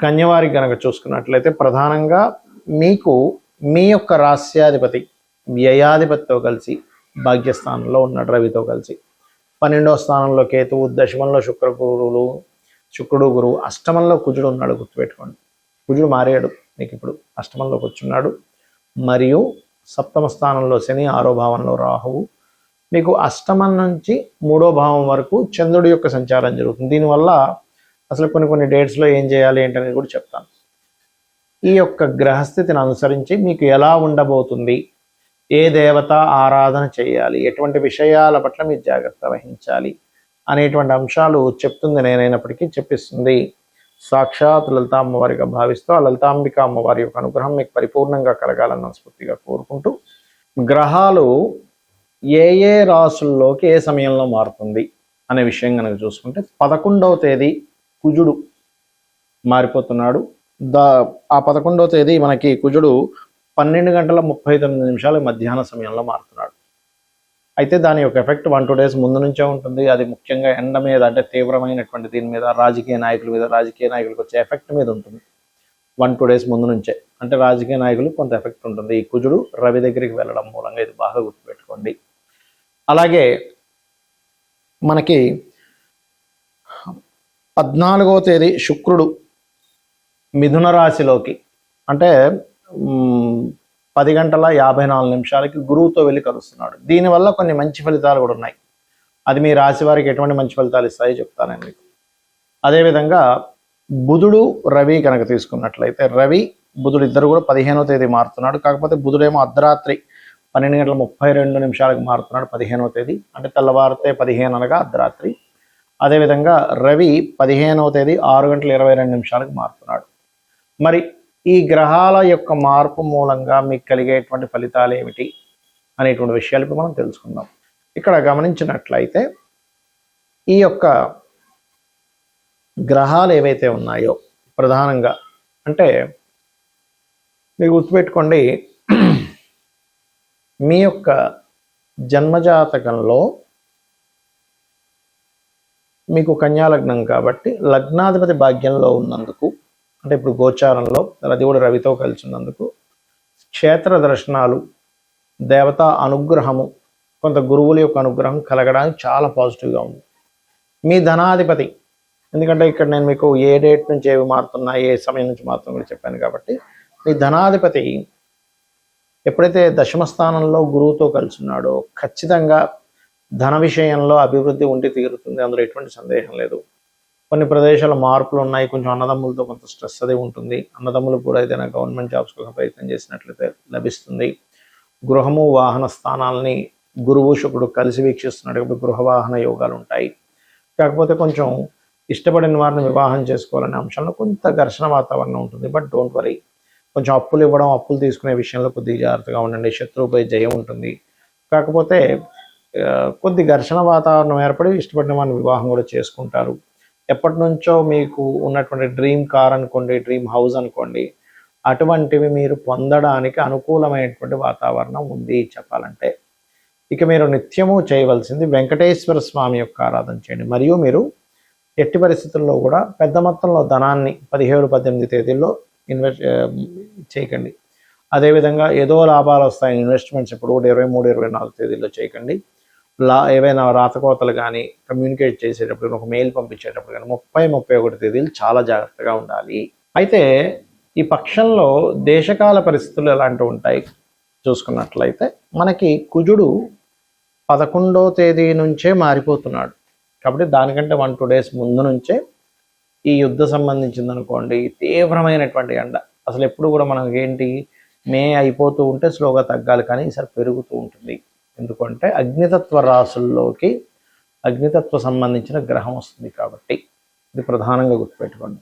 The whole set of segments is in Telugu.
కన్యవారికి గనక చూసుకున్నట్లయితే ప్రధానంగా మీకు మీ యొక్క రాస్యాధిపతి వ్యయాధిపతితో కలిసి భాగ్యస్థానంలో ఉన్నాడు రవితో కలిసి, 12వ స్థానంలో కేతువు, దశమంలో శుక్రుడు గురువు, అష్టమంలో కుజుడు ఉన్నాడు. గుర్తుపెట్టుకోండి, కుజుడు మారాడు, మీకు ఇప్పుడు అష్టమంలోకి వచ్చున్నాడు. మరియు సప్తమ స్థానంలో శని, 6వ భావంలో రాహువు, మీకు అష్టమం నుంచి 3వ భావం వరకు చంద్రుడి యొక్క సంచారం జరుగుతుంది. దీనివల్ల అసలు కొన్ని డేట్స్లో ఏం చేయాలి ఏంటనేది కూడా చెప్తాను. ఈ యొక్క గ్రహస్థితిని అనుసరించి మీకు ఎలా ఉండబోతుంది, ఏ దేవత ఆరాధన చేయాలి, ఎటువంటి విషయాల పట్ల మీరు జాగ్రత్త వహించాలి అనేటువంటి అంశాలు చెప్తుంది నేనైనప్పటికీ చెప్పిస్తుంది సాక్షాత్ లలితా అమ్మవారిగా భావిస్తూ ఆ లలితాంబిక అమ్మవారి యొక్క అనుగ్రహం మీకు పరిపూర్ణంగా కలగాలని మనస్ఫూర్తిగా కోరుకుంటూ, గ్రహాలు ఏ ఏ రాసుల్లోకి ఏ సమయంలో మారుతుంది అనే విషయం కనుక చూసుకుంటే 11వ తేదీ కుజుడు మారిపోతున్నాడు. ఆ 11వ తేదీ మనకి కుజుడు 12:39 మధ్యాహ్న సమయంలో మారుతున్నాడు. అయితే దాని యొక్క ఎఫెక్ట్ 1-2 డేస్ ముందు నుంచే ఉంటుంది. అది ముఖ్యంగా ఎండ మీద, అంటే తీవ్రమైనటువంటి దీని మీద, రాజకీయ నాయకులకు వచ్చే ఎఫెక్ట్ మీద ఉంటుంది. 1-2 డేస్ ముందు నుంచే, అంటే రాజకీయ నాయకులు కొంత ఎఫెక్ట్ ఉంటుంది. ఈ కుజుడు రవి దగ్గరికి వెళ్ళడం మూలంగా ఇది బాగా గుర్తుపెట్టుకోండి. అలాగే మనకి 14వ తేదీ శుక్రుడు మిథున రాశిలోకి, అంటే 10:54 గురువుతో వెళ్ళి కలుస్తున్నాడు. దీనివల్ల కొన్ని మంచి ఫలితాలు కూడా ఉన్నాయి. అది మీ రాశి వారికి ఎటువంటి మంచి ఫలితాలు ఇస్తాయో చెప్తాను నేను మీకు. అదేవిధంగా బుధుడు రవి కనుక తీసుకున్నట్లయితే, రవి బుధుడు ఇద్దరు కూడా 15వ తేదీ మారుతున్నాడు. కాకపోతే బుధుడేమో అర్ధరాత్రి 12:32 మారుతున్నాడు 15వ తేదీ, అంటే తెల్లవారితే 15 అనగా అర్ధరాత్రి. అదేవిధంగా రవి 15వ తేదీ 6:22 మారుతున్నాడు. మరి ఈ గ్రహాల యొక్క మార్పు మూలంగా మీకు కలిగేటువంటి ఫలితాలు ఏమిటి అనేటువంటి విషయాలు ఇప్పుడు మనం తెలుసుకుందాం. ఇక్కడ గమనించినట్లయితే ఈ యొక్క గ్రహాలు ఏవైతే ఉన్నాయో ప్రధానంగా, అంటే మీరు గుర్తుపెట్టుకోండి, మీ యొక్క జన్మజాతకంలో మీకు కన్యాలగ్నం కాబట్టి లగ్నాధిపతి భాగ్యంలో ఉన్నందుకు, అంటే ఇప్పుడు గోచారంలో అది కూడా రవితో కలిసి ఉన్నందుకు క్షేత్ర దర్శనాలు, దేవతా అనుగ్రహము, కొంత గురువుల యొక్క అనుగ్రహం కలగడానికి చాలా పాజిటివ్గా ఉంది. మీ ధనాధిపతి, ఎందుకంటే ఇక్కడ నేను మీకు ఏ డేట్ నుంచి ఏవి మారుతున్నా, ఏ సమయం నుంచి మారుతున్నా కూడా చెప్పాను కాబట్టి, మీ ధనాధిపతి ఎప్పుడైతే దశమ స్థానంలో గురువుతో కలిసి ఉన్నాడో ఖచ్చితంగా ధన విషయంలో అభివృద్ధి ఉండి తీరుతుంది, అందులో ఎటువంటి సందేహం లేదు. కొన్ని ప్రదేశాల మార్పులు ఉన్నాయి, కొంచెం అన్నదమ్ములతో కొంత స్ట్రెస్ అది ఉంటుంది. అన్నదమ్ములు కూడా ఏదైనా గవర్నమెంట్ జాబ్స్ కోసం ప్రయత్నం చేసినట్లయితే లభిస్తుంది. గృహము వాహన స్థానాలని గురువు శుక్రుడు కలిసి వీక్షిస్తున్నాడు కాబట్టి గృహ వాహన యోగాలు ఉంటాయి. కాకపోతే కొంచెం ఇష్టపడిన వారిని వివాహం చేసుకోవాలనే అంశంలో కొంత ఘర్షణ వాతావరణం ఉంటుంది. బట్ డోంట్ వరీ, కొంచెం అప్పులు ఇవ్వడం, అప్పులు తీసుకునే విషయంలో కొద్దిగా జాగ్రత్తగా ఉండండి. శత్రువుపై జయం ఉంటుంది. కాకపోతే కొద్ది ఘర్షణ వాతావరణం ఏర్పడి ఇష్టపడిన వారిని వివాహం కూడా చేసుకుంటారు. ఎప్పటి నుంచో మీకు ఉన్నటువంటి డ్రీమ్ కార్ అనుకోండి, డ్రీమ్ హౌస్ అనుకోండి, అటువంటివి మీరు పొందడానికి అనుకూలమైనటువంటి వాతావరణం ఉంది చెప్పాలంటే. ఇక మీరు నిత్యము చేయవలసింది వెంకటేశ్వర స్వామి యొక్క ఆరాధన చేయండి. మరియు మీరు ఎట్టి పరిస్థితుల్లో కూడా పెద్ద మొత్తంలో ధనాన్ని 17-18 తేదీల్లో ఇన్వెస్ట్ చేయకండి. అదేవిధంగా ఏదో లాభాలు వస్తాయి ఇన్వెస్ట్మెంట్స్ ఇప్పుడు 23-24 తేదీల్లో చేయకండి. ఏవైనా రాతకోతలు కానీ, కమ్యూనికేట్ చేసేటప్పుడు, ఒక మెయిల్ పంపించేటప్పుడు కానీ 30-31 తేదీలు చాలా జాగ్రత్తగా ఉండాలి. అయితే ఈ పక్షంలో దేశకాల పరిస్థితులు ఎలాంటివి ఉంటాయి చూసుకున్నట్లయితే, మనకి కుజుడు 11వ తేదీ నుంచే మారిపోతున్నాడు. కాబట్టి దానికంటే 1-2 డేస్ ముందు నుంచే ఈ యుద్ధ సంబంధించింది అనుకోండి, తీవ్రమైనటువంటి ఎండ. అసలు ఎప్పుడు కూడా మనకి ఏంటి, మే అయిపోతూ ఉంటే స్లోగా తగ్గాలి, కానీ ఈసారి పెరుగుతూ ఉంటుంది. ఎందుకంటే అగ్నితత్వ రాసుల్లోకి అగ్నితత్వ సంబంధించిన గ్రహం వస్తుంది కాబట్టి ఇది ప్రధానంగా గుర్తుపెట్టుకోండి.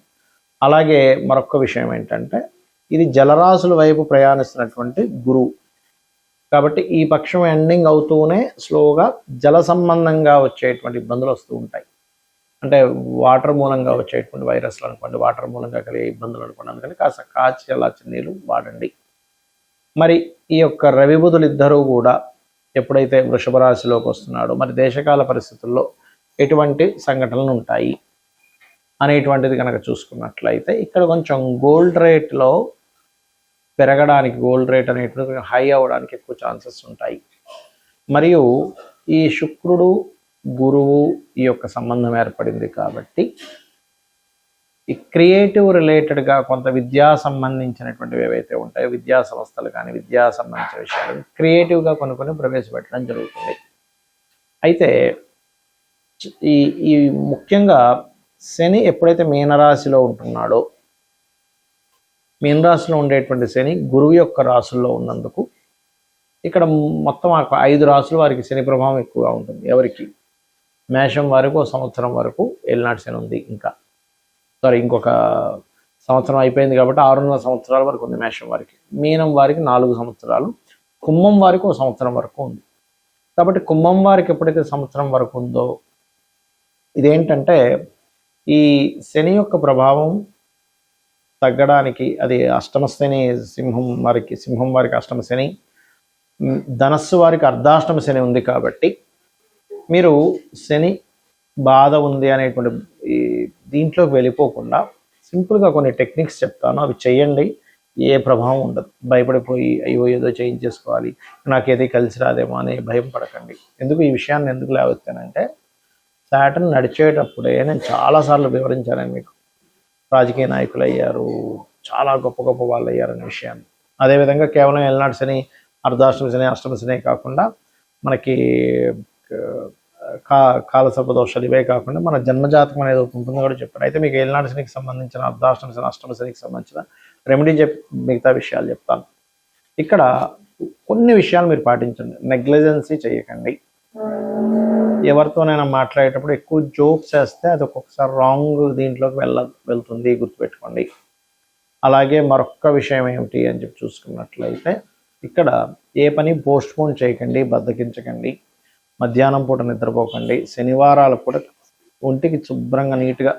అలాగే మరొక విషయం ఏంటంటే, ఇది జలరాశుల వైపు ప్రయాణిస్తున్నటువంటి గురువు కాబట్టి ఈ పక్షం ఎండింగ్ అవుతూనే స్లోగా జల సంబంధంగా వచ్చేటువంటి ఇబ్బందులు వస్తూ ఉంటాయి. అంటే వాటర్ మూలంగా వచ్చేటువంటి వైరస్లు అనుకోండి, వాటర్ మూలంగా కలిగే ఇబ్బందులు అనుకోండి. అందుకని కాస్త కాచి చల్లార్చిన నీళ్ళు వాడండి. మరి ఈ యొక్క రవి బుధులు ఇద్దరూ కూడా ఎప్పుడైతే వృషభ రాశిలోకి వస్తున్నాడో, మరి దేశకాల పరిస్థితుల్లో ఎటువంటి సంఘటనలు ఉంటాయి అనేటువంటిది కనుక చూసుకున్నట్లయితే ఇక్కడ కొంచెం గోల్డ్ రేట్లో పెరగడానికి, గోల్డ్ రేట్ అనేటువంటిది హై అవ్వడానికి ఎక్కువ ఛాన్సెస్ ఉంటాయి. మరియు ఈ శుక్రుడు గురువు ఈ యొక్క సంబంధం ఏర్పడింది కాబట్టి ఈ క్రియేటివ్ రిలేటెడ్గా కొంత విద్యా సంబంధించినటువంటివి ఏవైతే ఉంటాయో, విద్యా సంస్థలు కానీ విద్యా సంబంధించిన విషయాలు క్రియేటివ్గా కొన్ని ప్రవేశపెట్టడం జరుగుతుంది. అయితే ఈ ఈ ముఖ్యంగా శని ఎప్పుడైతే మీనరాశిలో ఉంటున్నాడో, మీనరాశిలో ఉండేటువంటి శని గురువు యొక్క రాశుల్లో ఉన్నందుకు ఇక్కడ మొత్తం 5 రాశుల వారికి శని ప్రభావం ఎక్కువగా ఉంటుంది. ఎవరికి? మేషం వారికి 1 సంవత్సరం వరకు ఏలినాటి శని ఉంది. ఇంకొక సంవత్సరం అయిపోయింది కాబట్టి 6.5 సంవత్సరాల వరకు ఉంది మేషం వారికి. మీనం వారికి 4 సంవత్సరాలు, కుంభం వారికి 1 సంవత్సరం వరకు ఉంది. కాబట్టి కుంభం వారికి ఎప్పుడైతే సంవత్సరం వరకు ఉందో, ఇదేంటంటే ఈ శని యొక్క ప్రభావం తగ్గడానికి, అది అష్టమ శని సింహం వారికి అష్టమ శని, ధనస్సు వారికి అర్ధాష్టమ శని ఉంది. కాబట్టి మీరు శని బాధ ఉంది అనేటువంటి దీంట్లోకి వెళ్ళిపోకుండా సింపుల్గా కొన్ని టెక్నిక్స్ చెప్తాను, అవి చేయండి. ఏ ప్రభావం ఉండదు. భయపడిపోయి అయ్యో ఏదో చేయించేసుకోవాలి, నాకేది కలిసి రాదేమో అని భయం పడకండి. ఎందుకు ఈ విషయాన్ని ఎందుకు లేవచ్చానంటే, సాటర్న్ నడిచేటప్పుడే నేను చాలాసార్లు వివరించాను మీకు. రాజకీయ నాయకులు అయ్యారు, చాలా గొప్ప వాళ్ళు అయ్యారనే విషయాన్ని. అదేవిధంగా కేవలం ఏలినాటి శని, అర్ధాష్టమ శని, అష్టమ శని కాకుండా మనకి కాలసర్ప దోషాలు ఇవే కాకుండా మన జన్మజాతకం అనేది ఉంటుందో కూడా చెప్పాను. అయితే మీకు ఏలినాటి శనికి సంబంధించిన, అర్ధాష్టమ శని, అష్టమ శనికి సంబంధించిన రెమెడీ మిగతా విషయాలు చెప్తాను. ఇక్కడ కొన్ని విషయాలు మీరు పాటించండి. నెగ్లిజెన్సీ చేయకండి. ఎవరితోనైనా మాట్లాడేటప్పుడు ఎక్కువ జోక్స్ వేస్తే అది ఒక్కొక్కసారి రాంగ్ దీంట్లోకి వెళ్తుంది, గుర్తుపెట్టుకోండి. అలాగే మరొక్క విషయం ఏమిటి అని చెప్పి చూసుకున్నట్లయితే, ఇక్కడ ఏ పని పోస్ట్పోన్ చేయకండి, బద్దకించకండి. మధ్యాహ్నం పూట నిద్రపోకండి. శనివారాలు కూడా ఒంటికి శుభ్రంగా నీట్గా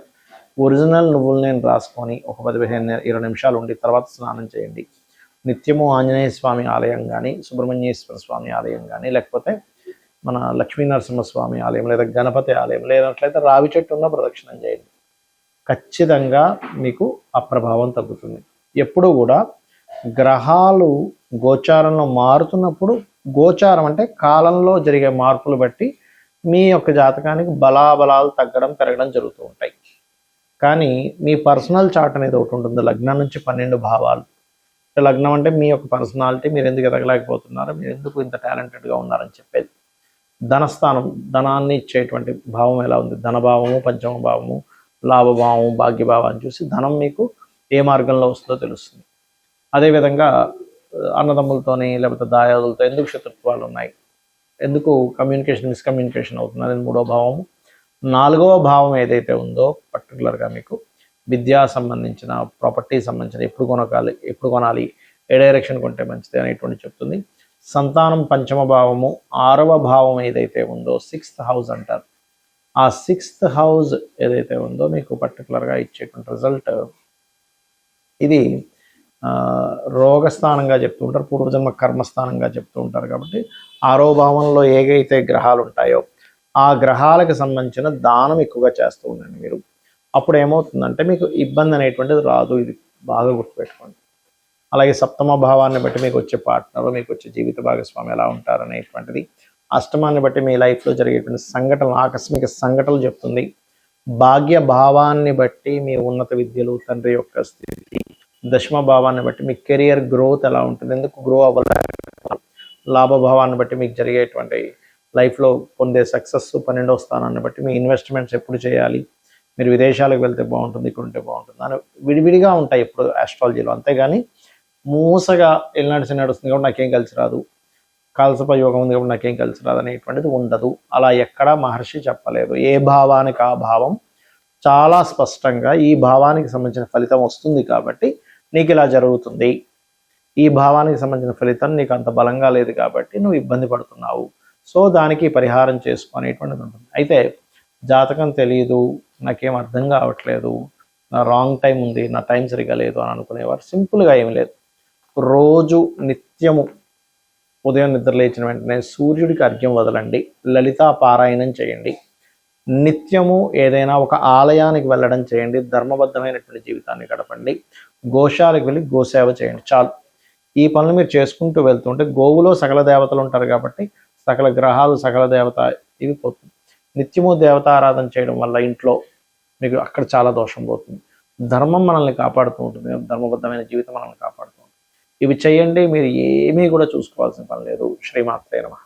ఒరిజినల్ నువ్వులు నేను రాసుకొని ఒక 10-20 నిమిషాలు ఉండి తర్వాత స్నానం చేయండి. నిత్యము ఆంజనేయ స్వామి ఆలయం కానీ, సుబ్రహ్మణ్యేశ్వర స్వామి ఆలయం కానీ, లేకపోతే మన లక్ష్మీనరసింహస్వామి ఆలయం, లేదా గణపతి ఆలయం, లేనట్లయితే రావి చెట్టు ఉన్న ప్రదక్షిణం చేయండి. ఖచ్చితంగా మీకు ఆ ప్రభావం తగ్గుతుంది. ఎప్పుడూ కూడా గ్రహాలు గోచారంలో మారుతున్నప్పుడు, గోచారం అంటే కాలంలో జరిగే మార్పులు బట్టి మీ యొక్క జాతకానికి బలాబలాలు తగ్గడం పెరగడం జరుగుతూ ఉంటాయి. కానీ మీ పర్సనల్ చార్ట్ అనేది ఒకటి ఉంటుంది. లగ్నం నుంచి 12 భావాలు. లగ్నం అంటే మీ యొక్క పర్సనాలిటీ, మీరు ఎందుకు ఎదగలేకపోతున్నారు, మీరు ఎందుకు ఇంత టాలెంటెడ్గా ఉన్నారని చెప్పేది. ధనస్థానం, ధనాన్ని ఇచ్చేటువంటి భావం ఎలా ఉంది, ధనభావము, పంచమ భావము, లాభభావము, భాగ్యభావాన్ని చూసి ధనం మీకు ఏ మార్గంలో వస్తుందో తెలుస్తుంది. అదేవిధంగా అన్నదమ్ములతోని లేకపోతే దాయాదులతో ఎందుకు శత్రుత్వాలు ఉన్నాయి, ఎందుకు మిస్కమ్యూనికేషన్ అవుతుంది అనేది 3వ భావము. 4వ భావం ఏదైతే ఉందో పర్టికులర్గా మీకు విద్యా సంబంధించిన, ప్రాపర్టీ సంబంధించిన, ఎప్పుడు కొనాలి, ఏ డైరెక్షన్ కొంటే మంచిది అనేటువంటి చెప్తుంది. సంతానం పంచమ భావము. 6వ భావం ఏదైతే ఉందో 6th హౌస్ అంటారు. ఆ 6th హౌస్ ఏదైతే ఉందో మీకు పర్టికులర్గా ఇచ్చేటువంటి రిజల్ట్, ఇది రోగస్థానంగా చెప్తూ ఉంటారు, పూర్వజన్మ కర్మస్థానంగా చెప్తూ ఉంటారు. కాబట్టి 6వ భావంలో ఏవైతే గ్రహాలు ఉంటాయో ఆ గ్రహాలకు సంబంధించిన దానం ఎక్కువగా చేస్తూ ఉండండి మీరు. అప్పుడు ఏమవుతుందంటే మీకు ఇబ్బంది అనేటువంటిది రాదు. ఇది బాగా గుర్తుపెట్టుకోండి. అలాగే 7వ భావాన్ని బట్టి మీకు వచ్చే పార్ట్నర్, మీకు వచ్చే జీవిత భాగస్వామి ఎలా ఉంటారు అనేటువంటిది. అష్టమాన్ని బట్టి మీ లైఫ్లో జరిగేటువంటి సంఘటనలు, ఆకస్మిక సంఘటనలు చెప్తుంది. భాగ్య భావాన్ని బట్టి మీ ఉన్నత విద్యలు, తండ్రి యొక్క స్థితి. దశమ భావాన్ని బట్టి మీ కెరియర్ గ్రోత్ ఎలా ఉంటుంది, ఎందుకు గ్రో అవ్వలేదు. లాభభావాన్ని బట్టి మీకు జరిగేటువంటి లైఫ్లో పొందే సక్సెస్. 12వ స్థానాన్ని బట్టి మీ ఇన్వెస్ట్మెంట్స్ ఎప్పుడు చేయాలి, మీరు విదేశాలకు వెళ్తే బాగుంటుంది, ఇక్కడ ఉంటే బాగుంటుంది అని విడివిడిగా ఉంటాయి ఇప్పుడు ఆస్ట్రాలజీలో. అంతేగాని మూసగా ఎల్నాటి శని నడుస్తుంది కాబట్టి నాకేం కలిసి రాదు, కాలసర్ప యోగం ఉంది కాబట్టి నాకేం కలిసి రాదు అనేటువంటిది ఉండదు. అలా ఎక్కడా మహర్షి చెప్పలేదు. ఏ భావానికి ఆ భావం చాలా స్పష్టంగా ఈ భావానికి సంబంధించిన ఫలితం వస్తుంది కాబట్టి నీకు ఇలా జరుగుతుంది, ఈ భావానికి సంబంధించిన ఫలితం నీకు అంత బలంగా లేదు కాబట్టి నువ్వు ఇబ్బంది పడుతున్నావు, సో దానికి పరిహారం చేసుకునేటువంటిది ఉంటుంది. అయితే జాతకం తెలియదు, నాకేం అర్థం కావట్లేదు, నా రాంగ్ టైం ఉంది, నా టైం సరిగా లేదు అని అనుకునేవారు సింపుల్గా ఏమి లేదు. రోజు నిత్యము ఉదయం నిద్ర లేచిన వెంటనే సూర్యుడికి అర్ఘ్యం వదలండి, లలితా పారాయణం చేయండి. నిత్యము ఏదైనా ఒక ఆలయానికి వెళ్ళడం చేయండి, ధర్మబద్ధమైనటువంటి జీవితాన్ని గడపండి, గోశాలకు వెళ్ళి గోసేవ చేయండి, చాలు. ఈ పనులు మీరు చేసుకుంటూ వెళ్తుంటే గోవులో సకల దేవతలు ఉంటారు కాబట్టి సకల గ్రహాలు సకల దేవత ఇవి పోతుంది. నిత్యము దేవతారాధన చేయడం వల్ల ఇంట్లో మీకు అక్కడ చాలా దోషం పోతుంది. ధర్మం మనల్ని కాపాడుతూ ఉంటుంది, ధర్మబద్ధమైన జీవితం మనల్ని కాపాడుతూ ఉంటుంది. ఇవి చేయండి, మీరు ఏమీ కూడా చూసుకోవాల్సిన పని లేదు. శ్రీమాత్రే నమః.